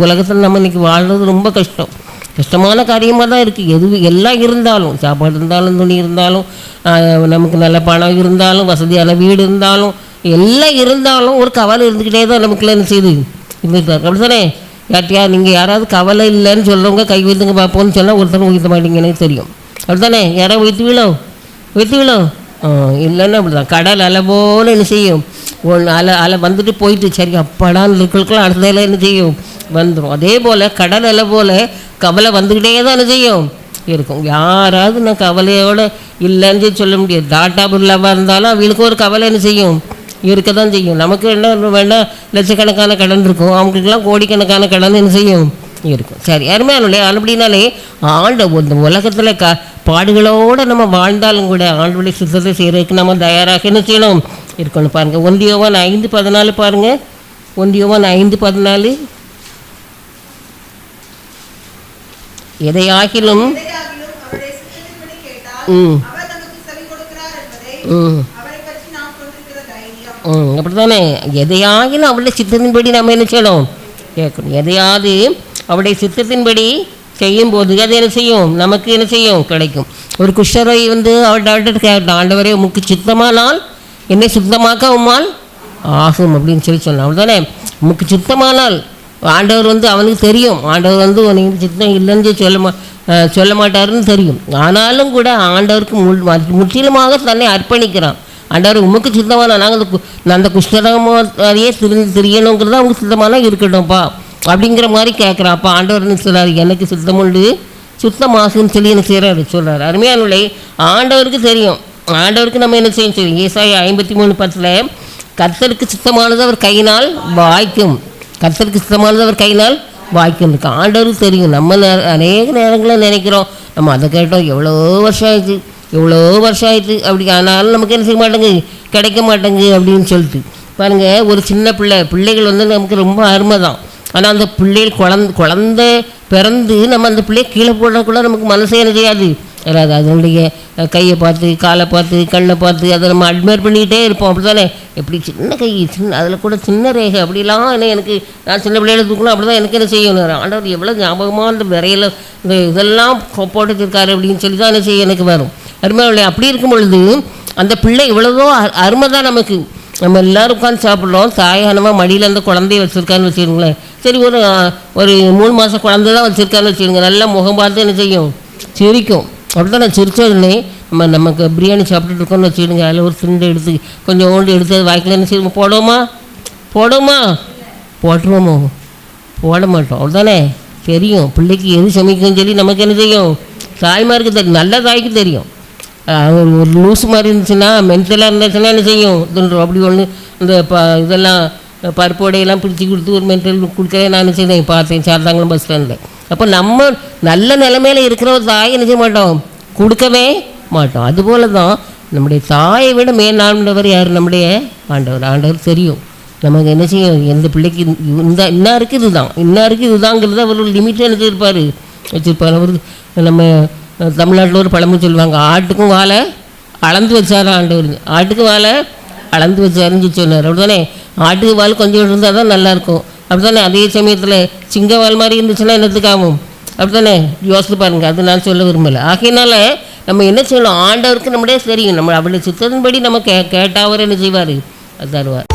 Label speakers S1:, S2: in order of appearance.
S1: உலகத்தில் நம்ம இன்றைக்கி வாழ்கிறது ரொம்ப கஷ்டமான காரியமாக தான் இருக்குது. எல்லாம் இருந்தாலும், சாப்பாடு இருந்தாலும், துணி இருந்தாலும், நமக்கு நல்ல பணம் இருந்தாலும், வசதியான வீடு இருந்தாலும், எல்லாம் இருந்தாலும் ஒரு கவலை இருந்துக்கிட்டே தான் நமக்குள்ள என்ன செய்யுது இருந்துட்டார். அப்படி தானே? நீங்கள் யாராவது கவலை இல்லைன்னு சொல்கிறவங்க கை வைத்துங்க பார்ப்போம்னு சொன்னால் ஒருத்தர் உயர்த்த மாட்டீங்கன்னு தெரியும். அப்படி தானே? யாராவது உயர்த்து விழும் இல்லைன்னு அப்படி தான். கடல் அலை போல் என்ன செய்யும், அலை வந்துட்டு போயிட்டு சரி அப்பாடான்னு இருக்கிறதுக்கெல்லாம் அடுத்ததில் என்ன செய்யும் வந்துடும். அதே போல் கடல் அலை போல் கவலை வந்துக்கிட்டே தான் என்ன செய்யும் இருக்கும். யாராவது நான் கவலையோடு இல்லைன்னு சொல்ல முடியாது. டாட்டா பிர்லாவாக இருந்தாலும் அவங்களுக்கு ஒரு கவலை என்ன செய்யும் இருக்க தான் செய்யும். நமக்கு என்ன வேணால் லட்சக்கணக்கான கடன் இருக்கும், அவங்களுக்கெல்லாம் கோடிக்கணக்கான கடன் என்ன செய்யும் இருக்கும். சரி, அருமையானே அப்படின்னாலே இந்த உலகத்தில் பாடுகளோடு நம்ம வாழ்ந்தாலும் கூட ஆண்டவருடைய சித்தத்தை செய்கிறதுக்கு நம்ம தயாராக என்ன செய்யணும் இருக்கணும். பாருங்கள், 1 யோவான் 5:14 பாருங்கள். 1 யோவான் 5:14 எதையாகிலும் அப்படி தானே, எதையாகிலும் அவருடைய சித்தத்தின்படி நம்ம என்ன செய்யணும் கேட்கணும். எதையாவது அவருடைய சித்தத்தின்படி செய்யும்போது அது என்ன செய்யும் நமக்கு என்ன செய்யும் கிடைக்கும். ஒரு குஷ்டரை அவர்கிட்ட கேட்டான், ஆண்டவரே உமக்கு சித்தமானால் என்னை சுத்தமாக்க உம்மால் ஆகும் அப்படின்னு சொன்னான். அப்படி தானே, உமக்கு சித்தமானால் ஆண்டவர் அவனுக்கு தெரியும். ஆண்டவர் உனக்கு சித்தம் இல்லைன்னு சொல்ல மாட்டாருன்னு தெரியும். ஆனாலும் கூட ஆண்டவருக்கு முற்றிலுமாக தன்னை அர்ப்பணிக்கிறான். ஆண்டவர் உமக்கு சித்தமான நாங்கள் அந்த குஷ்டரோகியே தெரியணுங்கிறதா அவங்க சித்தமான இருக்கட்டும்ப்பா அப்படிங்கிற மாதிரி கேட்குறாப்பா. ஆண்டவர்னு சொல்கிறார், எனக்கு சுத்தம் உண்டு சுத்தமாகுன்னு சொல்லி என்ன செய்கிறாரு சொல்கிறார். அருமையானுள்ளே ஆண்டவருக்கு தெரியும். ஆண்டவருக்கு நம்ம என்ன செய்யணும் தெரியும். ஏசாயா 53:10 கர்த்தருக்கு சித்தமானது அவர் கையினால் வாய்க்கும். கர்த்தருக்கு சித்தமானது அவர் கையினால் வாய்க்கும் இருக்கு. ஆண்டவருக்கு தெரியும். நம்ம அநேக நேரங்களில் நினைக்கிறோம் நம்ம அதை கேட்டோம் எவ்வளோ வருஷம் ஆயிடுச்சு அப்படி, ஆனாலும் நமக்கு என்ன செய்ய மாட்டேங்கு கிடைக்க மாட்டேங்கு அப்படின்னு சொல்லிட்டு பாருங்கள். ஒரு சின்ன பிள்ளைகள் நமக்கு ரொம்ப அருமை தான். ஆனால் அந்த பிள்ளைகள் குழந்தை பிறந்து நம்ம அந்த பிள்ளையை கீழே போடக்கூட நமக்கு மனசே என்ன செய்யாது வராது. அதனுடைய கையை பார்த்து காலை பார்த்து கண்ணை பார்த்து அதை நம்ம அட்மையர் பண்ணிக்கிட்டே இருப்போம். அப்படி தானே, எப்படி சின்ன கை அதில் கூட சின்ன ரேகை அப்படிலாம் எனக்கு நான் சின்ன பிள்ளைகளை தூக்கணும் அப்படி தான் எனக்கு என்ன செய்யணும். ஆண்டவர் எவ்வளோ ஞாபகமாக அந்த விரையில் இந்த இதெல்லாம் போட்டுருக்காரு அப்படின்னு சொல்லி தான் என்ன செய்ய எனக்கு வரும். அருமையாக அப்படி இருக்கும் பொழுது அந்த பிள்ளை இவ்வளவோ அருமை தான் நமக்கு. நம்ம எல்லோரும் உட்காந்து சாப்பிட்றோம், தாயானமாக மடியில் அந்த குழந்தைய வச்சுருக்கான்னு வச்சுருங்களேன். சரி, ஒரு 3 மாதம் குழந்தை தான் வச்சுருக்கான்னு வச்சுருங்க, நல்லா முகம் பார்த்து என்ன செய்யும் சிரிக்கும். அப்படி தான் நான் சிரித்தோடனே நமக்கு பிரியாணி சாப்பிட்டுட்டு இருக்கோன்னு வச்சுடுங்க, அதில் ஒரு துண்டை எடுத்து கொஞ்சோண்டு எடுத்து வாய்க்கில் என்ன செய்வோம் போடுவோமா போட்டுருவோமோ போட மாட்டோம். அவ்வளோதானே தெரியும் பிள்ளைக்கு எது சமைக்கும்னு சொல்லி நமக்கு என்ன செய்யும் தாய்மாருக்கு தெரியும், நல்ல தாய்க்கு தெரியும். ஒரு லூஸ் மாதிரி இருந்துச்சுன்னா மென்டலாக இருந்துச்சுன்னா என்ன செய்யும் துண்டுரும். அப்படி ஒன்று இந்த இதெல்லாம் பருப்போடையெல்லாம் பிடிச்சி கொடுத்து ஒரு மென்டல் கொடுக்கவே நான் என்ன செய்தேன் பார்த்தேன் சார்ந்தாங்களும் பஸ் ஸ்டாண்டில். அப்போ நம்ம நல்ல நிலைமையில் இருக்கிற ஒரு தாயை என்ன செய்ய மாட்டோம் கொடுக்கவே மாட்டோம். அதுபோல் தான் நம்முடைய தாயை விட மேலாண்டவர் யார் நம்முடைய ஆண்டவர் தெரியும். நமக்கு என்ன செய்யும் எந்த பிள்ளைக்கு இன்னாருக்கு இதுதாங்கிறது அவர் ஒரு லிமிட்டாக என்ன வச்சுருப்பார். அவர் நம்ம தமிழ்நாட்டில் ஒரு பழமொழி சொல்லுவாங்க, ஆட்டுக்கும் வாழை அளந்து வச்சார் ஆண்டவர், ஆட்டுக்கும் வாழை அளந்து வச்சாருன்னு சொன்னார். அப்படி தானே, ஆட்டுக்கு வால் கொஞ்சம் இருந்தால் தான் நல்லாயிருக்கும். அப்படி தானே, அதே சமயத்தில் சிங்க வால் மாதிரி இருந்துச்சுன்னா என்னத்துக்காகும். அப்படி தானே யோசித்து பாருங்கள். அது நான் சொல்ல விரும்பலை. ஆகையினால நம்ம என்ன செய்யணும், ஆண்டவருக்கு நம்மளே தெரியும். நம்ம அவருடைய சித்தத்தின்படி நம்ம கேட்டால் அவர் என்ன செய்வார் அது தருவார்.